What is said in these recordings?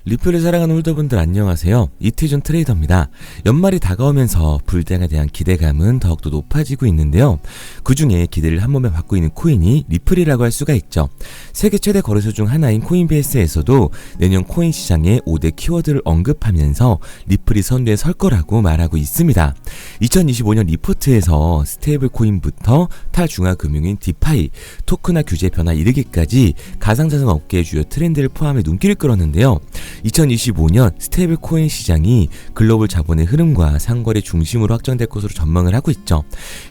리플을 사랑하는 홀더분들 안녕하세요. 이태준 트레이더입니다. 연말이 다가오면서 불장에 대한 기대감은 더욱더 높아지고 있는데요. 그 중에 기대를 한 몸에 받고 있는 코인이 리플이라고 할 수가 있죠. 세계 최대 거래소 중 하나인 코인베이스에서도 내년 코인 시장의 5대 키워드를 언급하면서 리플이 선두에 설 거라고 말하고 있습니다. 2025년 리포트에서 스테이블 코인부터 탈중앙금융인 디파이, 토큰화 규제 변화 이르기까지 가상자산 업계의 주요 트렌드를 포함해 눈길을 끌었는데요. 2025년 스테이블 코인 시장이 글로벌 자본의 흐름과 상거래 중심으로 확장될 것으로 전망을 하고 있죠.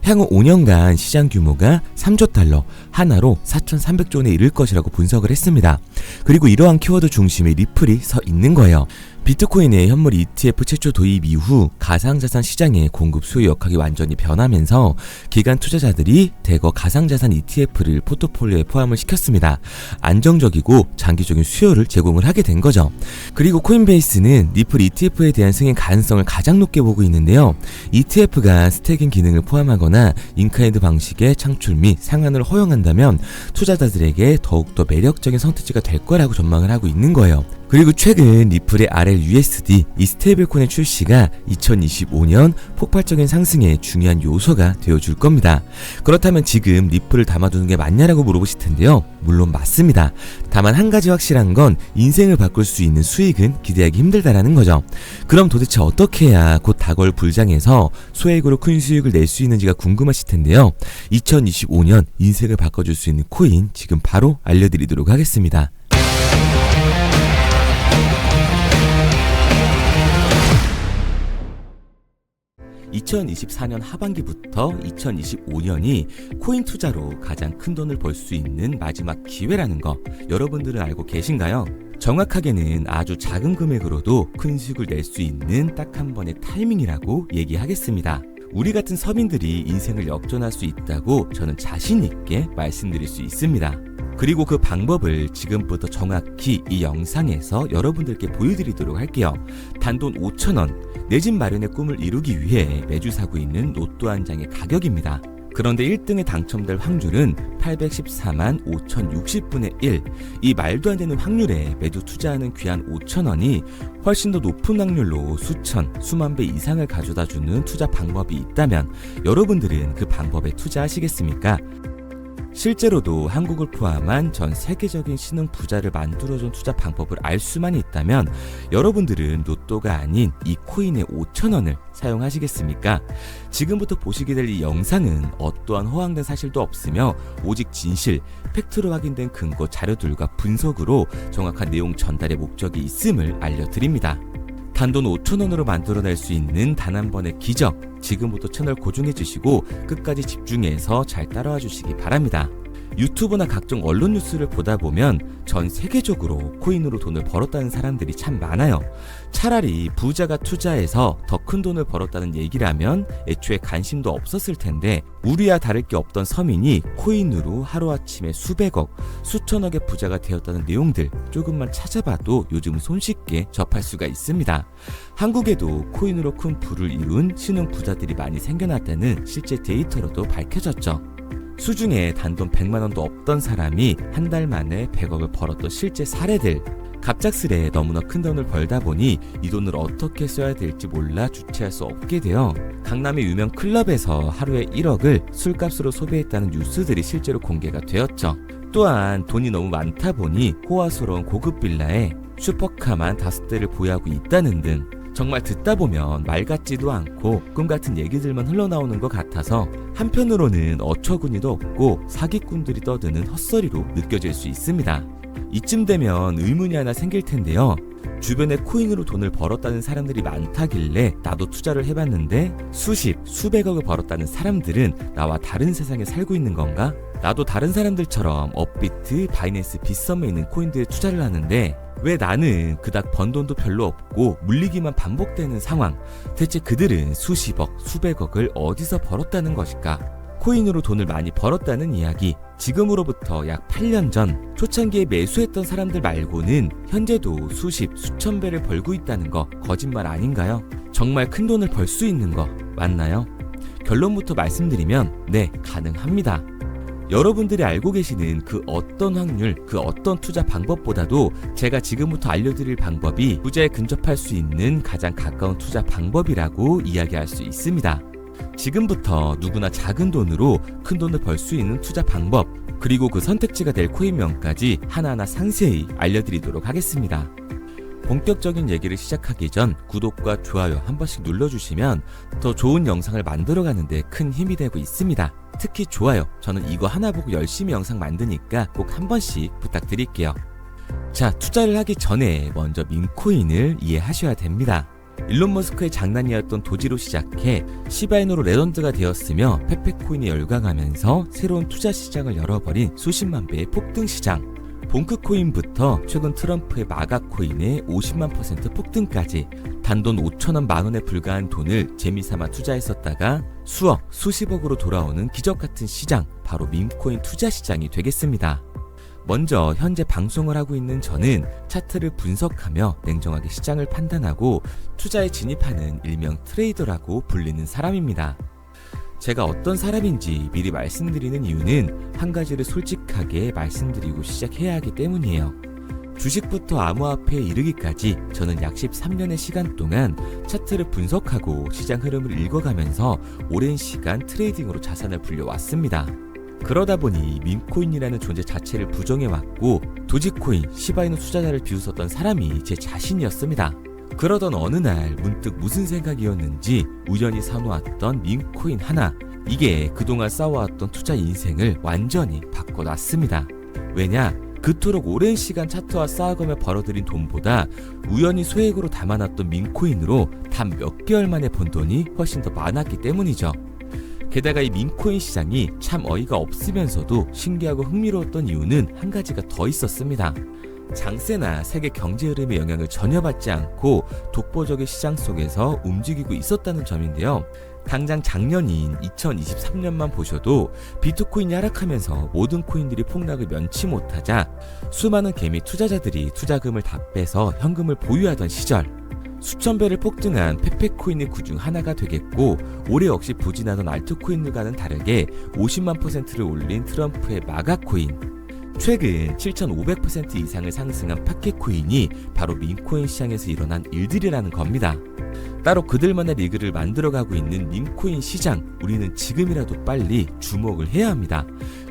향후 5년간 시장 규모가 3조 달러, 하나로 4,300조 원에 이를 것이라고 분석을 했습니다. 그리고 이러한 키워드 중심에 리플이 서 있는 거예요. 비트코인의 현물 ETF 최초 도입 이후 가상자산 시장의 공급 수요 역학이 완전히 변하면서 기관 투자자들이 대거 가상자산 ETF를 포트폴리오에 포함을 시켰습니다. 안정적이고 장기적인 수요를 제공을 하게 된 거죠. 그리고 코인베이스는 리플 ETF에 대한 승인 가능성을 가장 높게 보고 있는데요. ETF가 스태깅 기능을 포함하거나 인카이드 방식의 창출 및 상한을 허용한다면 투자자들에게 더욱더 매력적인 선택지가 될 거라고 전망을 하고 있는 거예요. 그리고 최근 리플의 RLUSD, 이 스테이블코인의 출시가 2025년 폭발적인 상승의 중요한 요소가 되어줄 겁니다. 그렇다면 지금 리플을 담아두는 게 맞냐라고 물어보실 텐데요. 물론 맞습니다. 다만 한 가지 확실한 건 인생을 바꿀 수 있는 수익은 기대하기 힘들다라는 거죠. 그럼 도대체 어떻게 해야 곧 다가올 불장에서 소액으로 큰 수익을 낼 수 있는지가 궁금하실 텐데요. 2025년 인생을 바꿔줄 수 있는 코인 지금 바로 알려드리도록 하겠습니다. 2024년 하반기부터 2025년이 코인 투자로 가장 큰 돈을 벌 수 있는 마지막 기회라는 거 여러분들은 알고 계신가요? 정확하게는 아주 작은 금액으로도 큰 수익을 낼 수 있는 딱 한 번의 타이밍이라고 얘기하겠습니다. 우리 같은 서민들이 인생을 역전할 수 있다고 저는 자신 있게 말씀드릴 수 있습니다. 그리고 그 방법을 지금부터 정확히 이 영상에서 여러분들께 보여드리도록 할게요. 단돈 5,000원, 내 집 마련의 꿈을 이루기 위해 매주 사고 있는 로또 한 장의 가격입니다. 그런데 1등에 당첨될 확률은 814만 5,060분의 1. 이 말도 안 되는 확률에 매주 투자하는 귀한 5,000원이 훨씬 더 높은 확률로 수천, 수만 배 이상을 가져다주는 투자 방법이 있다면 여러분들은 그 방법에 투자하시겠습니까? 실제로도 한국을 포함한 전 세계적인 신흥 부자를 만들어준 투자 방법을 알 수만 있다면 여러분들은 로또가 아닌 이 코인의 5,000원을 사용하시겠습니까? 지금부터 보시게 될 이 영상은 어떠한 허황된 사실도 없으며 오직 진실, 팩트로 확인된 근거 자료들과 분석으로 정확한 내용 전달의 목적이 있음을 알려드립니다. 단돈 5,000원으로 만들어낼 수 있는 단 한 번의 기적, 지금부터 채널 고정해주시고 끝까지 집중해서 잘 따라와 주시기 바랍니다. 유튜브나 각종 언론 뉴스를 보다 보면 전 세계적으로 코인으로 돈을 벌었다는 사람들이 참 많아요. 차라리 부자가 투자해서 더 큰 돈을 벌었다는 얘기라면 애초에 관심도 없었을 텐데 우리와 다를 게 없던 서민이 코인으로 하루아침에 수백억, 수천억의 부자가 되었다는 내용들 조금만 찾아봐도 요즘 손쉽게 접할 수가 있습니다. 한국에도 코인으로 큰 부를 이룬 신흥 부자들이 많이 생겨났다는 실제 데이터로도 밝혀졌죠. 수중에 단돈 100만원도 없던 사람이 한 달 만에 100억을 벌었던 실제 사례들. 갑작스레 너무나 큰 돈을 벌다 보니 이 돈을 어떻게 써야 될지 몰라 주체할 수 없게 되어 강남의 유명 클럽에서 하루에 1억을 술값으로 소비했다는 뉴스들이 실제로 공개가 되었죠. 또한 돈이 너무 많다 보니 호화스러운 고급 빌라에 슈퍼카만 5대를 보유하고 있다는 등 정말 듣다 보면 말 같지도 않고 꿈 같은 얘기들만 흘러나오는 것 같아서 한편으로는 어처구니도 없고 사기꾼들이 떠드는 헛소리로 느껴질 수 있습니다. 이쯤 되면 의문이 하나 생길 텐데요. 주변에 코인으로 돈을 벌었다는 사람들이 많다길래 나도 투자를 해봤는데 수십, 수백억을 벌었다는 사람들은 나와 다른 세상에 살고 있는 건가? 나도 다른 사람들처럼 업비트, 바이낸스, 빗썸에 있는 코인들에 투자를 하는데 왜 나는 그닥 번 돈도 별로 없고 물리기만 반복되는 상황? 대체 그들은 수십억, 수백억을 어디서 벌었다는 것일까? 코인으로 돈을 많이 벌었다는 이야기, 지금으로부터 약 8년 전 초창기에 매수했던 사람들 말고는 현재도 수십, 수천 배를 벌고 있다는 거 거짓말 아닌가요? 정말 큰 돈을 벌 수 있는 거 맞나요? 결론부터 말씀드리면 네, 가능합니다. 여러분들이 알고 계시는 그 어떤 확률, 그 어떤 투자 방법보다도 제가 지금부터 알려드릴 방법이 투자에 근접할 수 있는 가장 가까운 투자 방법이라고 이야기할 수 있습니다. 지금부터 누구나 작은 돈으로 큰 돈을 벌 수 있는 투자 방법, 그리고 그 선택지가 될 코인명까지 하나하나 상세히 알려드리도록 하겠습니다. 본격적인 얘기를 시작하기 전 구독과 좋아요 한 번씩 눌러주시면 더 좋은 영상을 만들어가는 데 큰 힘이 되고 있습니다. 특히 좋아요, 저는 이거 하나 보고 열심히 영상 만드니까 꼭 한 번씩 부탁드릴게요. 자, 투자를 하기 전에 먼저 밈코인을 이해하셔야 됩니다. 일론 머스크의 장난이었던 도지로 시작해 시바이누로 레전드가 되었으며 페페코인이 열광하면서 새로운 투자 시장을 열어버린 수십만 배의 폭등 시장. 봉크코인부터 최근 트럼프의 마가코인의 50만% 폭등까지 단돈 5천원 만원에 불과한 돈을 재미삼아 투자했었다가 수억, 수십억으로 돌아오는 기적같은 시장, 바로 밈코인 투자 시장이 되겠습니다. 먼저 현재 방송을 하고 있는 저는 차트를 분석하며 냉정하게 시장을 판단하고 투자에 진입하는 일명 트레이더라고 불리는 사람입니다. 제가 어떤 사람인지 미리 말씀드리는 이유는 한 가지를 솔직하게 말씀드리고 시작해야 하기 때문이에요. 주식부터 암호화폐에 이르기까지 저는 약 13년의 시간 동안 차트를 분석하고 시장 흐름을 읽어가면서 오랜 시간 트레이딩으로 자산을 불려왔습니다. 그러다 보니 밈코인이라는 존재 자체를 부정해왔고 도지코인, 시바이누 투자자를 비웃었던 사람이 제 자신이었습니다. 그러던 어느 날 문득 무슨 생각이었는지 우연히 사놓았던 밈코인 하나, 이게 그동안 쌓아왔던 투자 인생을 완전히 바꿔놨습니다. 왜냐? 그토록 오랜 시간 차트와 쌓아가며 벌어들인 돈보다 우연히 소액으로 담아놨던 밈코인으로 단 몇 개월 만에 번 돈이 훨씬 더 많았기 때문이죠. 게다가 이 밈코인 시장이 참 어이가 없으면서도 신기하고 흥미로웠던 이유는 한 가지가 더 있었습니다. 장세나 세계 경제 흐름의 영향을 전혀 받지 않고 독보적인 시장 속에서 움직이고 있었다는 점인데요. 당장 작년인 2023년만 보셔도 비트코인이 하락하면서 모든 코인들이 폭락을 면치 못하자 수많은 개미 투자자들이 투자금을 다 빼서 현금을 보유하던 시절, 수천 배를 폭등한 페페코인이 그중 하나가 되겠고, 올해 역시 부진하던 알트코인들과는 다르게 50만%를 올린 트럼프의 마가코인, 최근 7,500% 이상을 상승한 파켓코인이 바로 밈코인 시장에서 일어난 일들이라는 겁니다. 따로 그들만의 리그를 만들어가고 있는 밈코인 시장, 우리는 지금이라도 빨리 주목을 해야 합니다.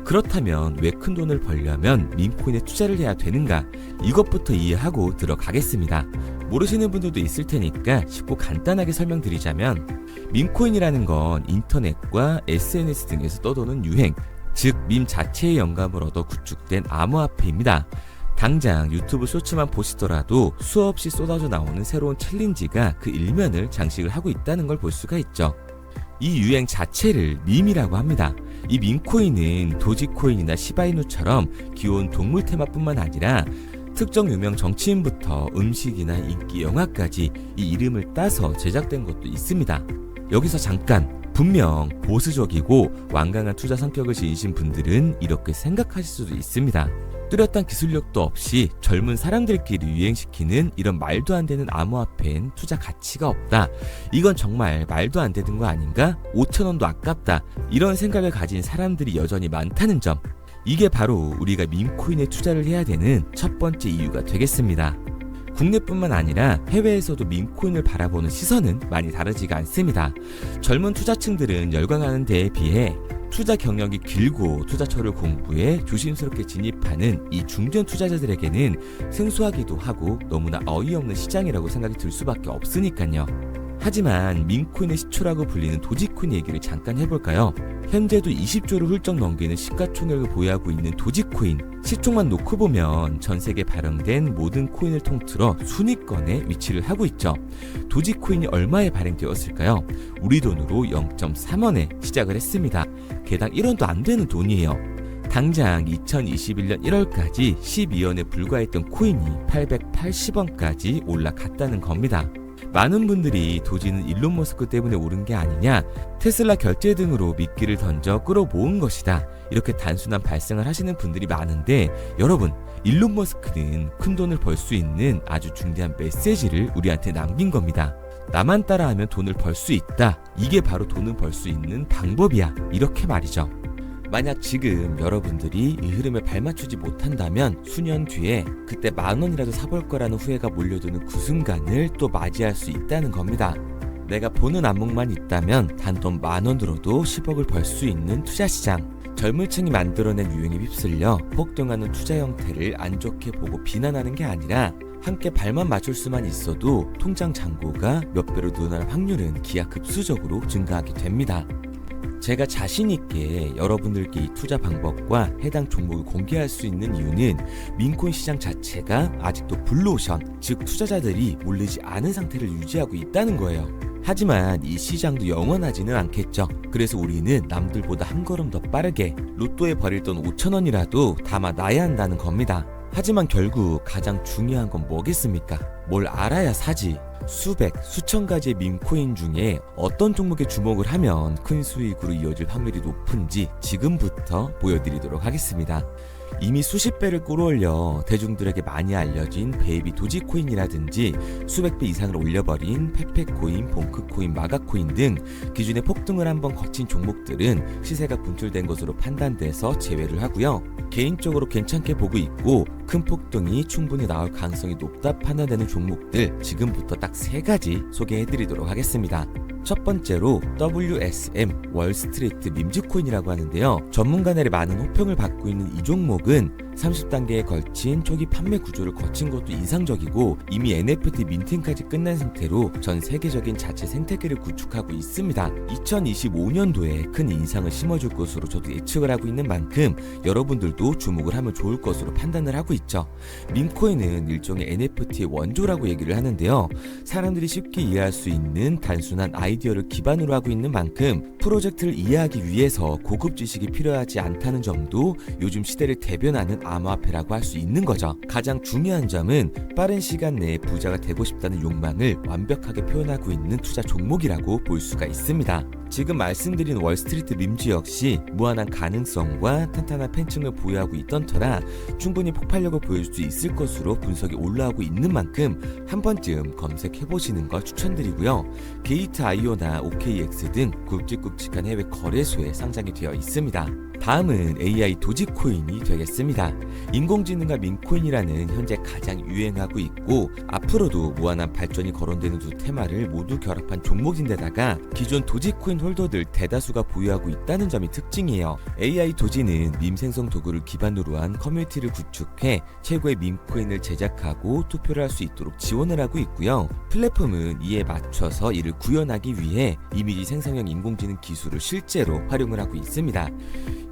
그렇다면 왜 큰 돈을 벌려면 밈코인에 투자를 해야 되는가? 이것부터 이해하고 들어가겠습니다. 모르시는 분들도 있을 테니까 쉽고 간단하게 설명드리자면, 밈코인이라는 건 인터넷과 SNS 등에서 떠도는 유행, 즉 밈 자체의 영감을 얻어 구축된 암호화폐입니다. 당장 유튜브 쇼츠만 보시더라도 수없이 쏟아져 나오는 새로운 챌린지가 그 일면을 장식을 하고 있다는 걸 볼 수가 있죠. 이 유행 자체를 밈이라고 합니다. 이 밈코인은 도지코인이나 시바이누처럼 귀여운 동물 테마뿐만 아니라 특정 유명 정치인부터 음식이나 인기 영화까지 이 이름을 따서 제작된 것도 있습니다. 여기서 잠깐, 분명 보수적이고 완강한 투자 성격을 지니신 분들은 이렇게 생각하실 수도 있습니다. 뚜렷한 기술력도 없이 젊은 사람들끼리 유행시키는 이런 말도 안 되는 암호화폐엔 투자 가치가 없다. 이건 정말 말도 안 되는 거 아닌가? 5,000원도 아깝다. 이런 생각을 가진 사람들이 여전히 많다는 점. 이게 바로 우리가 밈코인에 투자를 해야 되는 첫 번째 이유가 되겠습니다. 국내뿐만 아니라 해외에서도 밈코인을 바라보는 시선은 많이 다르지가 않습니다. 젊은 투자층들은 열광하는 데에 비해 투자 경력이 길고 투자처를 공부해 조심스럽게 진입하는 이 중견 투자자들에게는 생소하기도 하고 너무나 어이없는 시장이라고 생각이 들 수밖에 없으니까요. 하지만 밈코인의 시초라고 불리는 도지코인 얘기를 잠깐 해볼까요? 현재도 20조를 훌쩍 넘기는 시가총액을 보유하고 있는 도지코인, 시총만 놓고 보면 전 세계 발행된 모든 코인을 통틀어 순위권에 위치를 하고 있죠. 도지코인이 얼마에 발행되었을까요? 우리 돈으로 0.3원에 시작을 했습니다. 개당 1원도 안 되는 돈이에요. 당장 2021년 1월까지 12원에 불과했던 코인이 880원까지 올라갔다는 겁니다. 많은 분들이 도지는 일론 머스크 때문에 오른 게 아니냐, 테슬라 결제 등으로 미끼를 던져 끌어모은 것이다, 이렇게 단순한 발상을 하시는 분들이 많은데, 여러분, 일론 머스크는 큰 돈을 벌 수 있는 아주 중대한 메시지를 우리한테 남긴 겁니다. 나만 따라하면 돈을 벌 수 있다. 이게 바로 돈을 벌 수 있는 방법이야. 이렇게 말이죠. 만약 지금 여러분들이 이 흐름에 발맞추지 못한다면 수년 뒤에 그때 10,000원이라도 사볼 거라는 후회가 몰려드는 그 순간을 또 맞이할 수 있다는 겁니다. 내가 보는 안목만 있다면 단돈 10,000원 들어도 10억을 벌 수 있는 투자시장. 젊은 층이 만들어낸 유행에 휩쓸려 폭등하는 투자 형태를 안 좋게 보고 비난하는 게 아니라 함께 발만 맞출 수만 있어도 통장 잔고가 몇 배로 늘어날 확률은 기하급수적으로 증가하게 됩니다. 제가 자신있게 여러분들께 이 투자 방법과 해당 종목을 공개할 수 있는 이유는 민코인 시장 자체가 아직도 블루오션, 즉 투자자들이 몰리지 않은 상태를 유지하고 있다는 거예요. 하지만 이 시장도 영원하지는 않겠죠. 그래서 우리는 남들보다 한 걸음 더 빠르게 로또에 버릴 돈 5,000원이라도 담아놔야 한다는 겁니다. 하지만 결국 가장 중요한 건 뭐겠습니까? 뭘 알아야 사지. 수백, 수천 가지의 밈코인 중에 어떤 종목에 주목을 하면 큰 수익으로 이어질 확률이 높은지 지금부터 보여드리도록 하겠습니다. 이미 수십 배를 끌어올려 대중들에게 많이 알려진 베이비 도지코인이라든지 수백 배 이상을 올려버린 페페코인, 봉크코인, 마가코인 등 기존의 폭등을 한번 거친 종목들은 시세가 분출된 것으로 판단돼서 제외를 하고요. 개인적으로 괜찮게 보고 있고 큰 폭등이 충분히 나올 가능성이 높다 판단되는 종목들 지금부터 딱 3가지 소개해드리도록 하겠습니다. 첫 번째로 WSM 월스트리트 밈즈코인이라고 하는데요. 전문가들의 많은 호평을 받고 있는 이 종목은 30단계에 걸친 초기 판매 구조를 거친 것도 인상적이고 이미 NFT 민팅까지 끝난 상태로 전 세계적인 자체 생태계를 구축하고 있습니다. 2025년도에 큰 인상을 심어줄 것으로 저도 예측을 하고 있는 만큼 여러분들도 주목을 하면 좋을 것으로 판단을 하고 있죠. 밈코인은 일종의 NFT의 원조라고 얘기를 하는데요. 사람들이 쉽게 이해할 수 있는 단순한 아이디어를 기반으로 하고 있는 만큼 프로젝트를 이해하기 위해서 고급 지식이 필요하지 않다는 점도 요즘 시대를 대변하는 암호화폐라고 할 수 있는 거죠. 가장 중요한 점은 빠른 시간 내에 부자가 되고 싶다는 욕망을 완벽하게 표현하고 있는 투자 종목이라고 볼 수가 있습니다. 지금 말씀드린 월스트리트 밈즈 역시 무한한 가능성과 탄탄한 팬층을 보유하고 있던 터라 충분히 폭발력을 보여줄 수 있을 것으로 분석이 올라오고 있는 만큼 한 번쯤 검색해보시는 걸 추천드리고요. 게이트.io나 OKX 등 굵직굵직한 해외 거래소에 상장이 되어 있습니다. 다음은 AI 도지코인이 되겠습니다. 인공지능과 민코인이라는 현재 가장 유행하고 있고 앞으로도 무한한 발전이 거론되는 두 테마를 모두 결합한 종목인데다가 기존 도지코인 홀더들 대다수가 보유하고 있다는 점이 특징이에요. AI 도지는 밈 생성 도구를 기반으로 한 커뮤니티를 구축해 최고의 밈코인을 제작하고 투표를 할 수 있도록 지원을 하고 있고요. 플랫폼은 이에 맞춰서 이를 구현하기 위해 이미지 생성형 인공지능 기술을 실제로 활용을 하고 있습니다.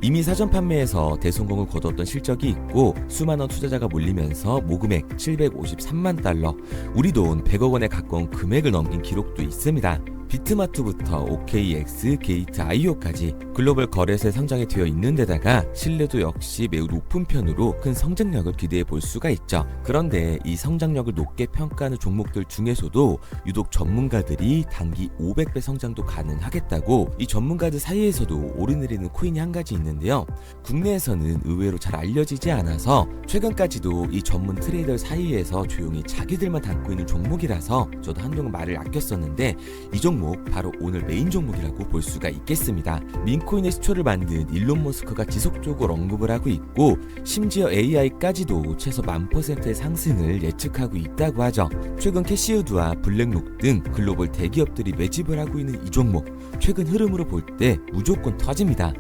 이미 사전 판매에서 대성공을 거뒀던 실적이 있고 수만원 투자자가 몰리면서 모금액 753만 달러, 우리 돈 100억 원에 가까운 금액을 넘긴 기록도 있습니다. 비트마트부터 OKX, 게이트.io까지 글로벌 거래소에 상장이 되어 있는 데다가 신뢰도 역시 매우 높은 편으로 큰 성장력을 기대해 볼 수가 있죠. 그런데 이 성장력을 높게 평가하는 종목들 중에서도 유독 전문가들이 단기 500배 성장도 가능하겠다고 이 전문가들 사이에서도 오르내리는 코인이 한 가지 있는데요. 국내에서는 의외로 잘 알려지지 않아서 최근까지도 이 전문 트레이더 사이에서 조용히 자기들만 담고 있는 종목이라서 저도 한동안 말을 아꼈었는데 이 종목 바로 오늘 메인 종목이라고 볼 수가 있겠습니다. 민코인의 시초를 만든 일론 머스크가 지속적으로 언급을 하고 있고 심지어 AI까지도 최소 10,000%의 상승을 예측하고 있다고 하죠. 최근 캐시우드와 블랙록 등 글로벌 대기업들이 매집을 하고 있는 이 종목 최근 흐름으로 볼 때 무조건 터집니다.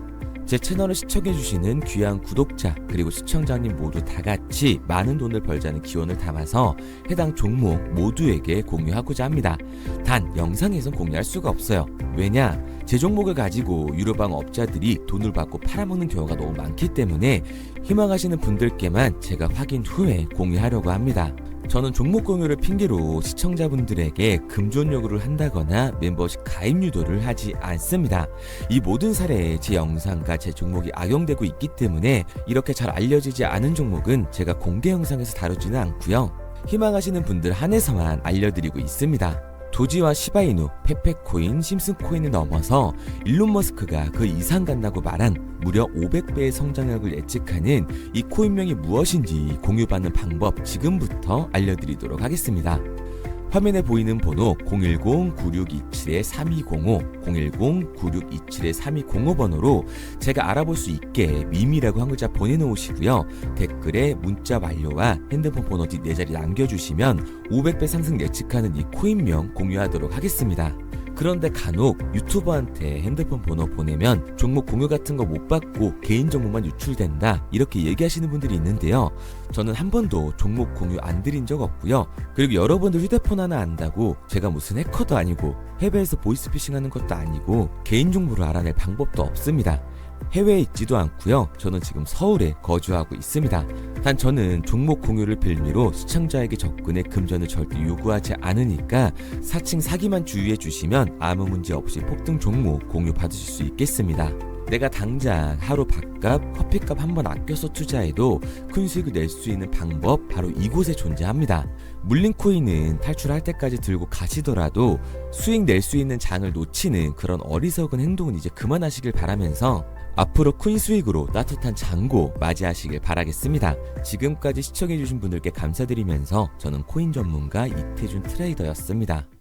제 채널을 시청해주시는 귀한 구독자 그리고 시청자님 모두 다같이 많은 돈을 벌자는 기원을 담아서 해당 종목 모두에게 공유하고자 합니다. 단 영상에선 공유할 수가 없어요. 왜냐? 제 종목을 가지고 유료방 업자들이 돈을 받고 팔아먹는 경우가 너무 많기 때문에 희망하시는 분들께만 제가 확인 후에 공유하려고 합니다. 저는 종목 공유를 핑계로 시청자분들에게 금전 요구를 한다거나 멤버십 가입 유도를 하지 않습니다. 이 모든 사례에 제 영상과 제 종목이 악용되고 있기 때문에 이렇게 잘 알려지지 않은 종목은 제가 공개 영상에서 다루지는 않고요. 희망하시는 분들 한해서만 알려드리고 있습니다. 도지와 시바이누, 페페코인, 심슨코인을 넘어서 일론 머스크가 그 이상 간다고 말한 무려 500배의 성장력을 예측하는 이 코인명이 무엇인지 공유받는 방법 지금부터 알려드리도록 하겠습니다. 화면에 보이는 번호 010-9627-3205, 010-9627-3205 번호로 제가 알아볼 수 있게 미미라고 한 글자 보내놓으시고요. 댓글에 문자 완료와 핸드폰 번호 뒷 4자리 남겨주시면 500배 상승 예측하는 이 코인명 공유하도록 하겠습니다. 그런데 간혹 유튜버한테 핸드폰 번호 보내면 종목 공유 같은 거 못 받고 개인정보만 유출된다 이렇게 얘기하시는 분들이 있는데요. 저는 한 번도 종목 공유 안 드린 적 없고요. 그리고 여러분들 휴대폰 하나 안다고 제가 무슨 해커도 아니고 해외에서 보이스피싱 하는 것도 아니고 개인정보를 알아낼 방법도 없습니다. 해외에 있지도 않고요. 저는 지금 서울에 거주하고 있습니다. 단 저는 종목 공유를 빌미로 시청자에게 접근의 금전을 절대 요구하지 않으니까 사칭 사기만 주의해 주시면 아무 문제 없이 폭등 종목 공유 받으실 수 있겠습니다. 내가 당장 하루 밥값, 커피값 한번 아껴서 투자해도 큰 수익을 낼 수 있는 방법 바로 이곳에 존재합니다. 물린 코인은 탈출할 때까지 들고 가시더라도 수익 낼 수 있는 장을 놓치는 그런 어리석은 행동은 이제 그만하시길 바라면서 앞으로 큰 수익으로 따뜻한 잔고 맞이하시길 바라겠습니다. 지금까지 시청해주신 분들께 감사드리면서 저는 코인 전문가 이태준 트레이더였습니다.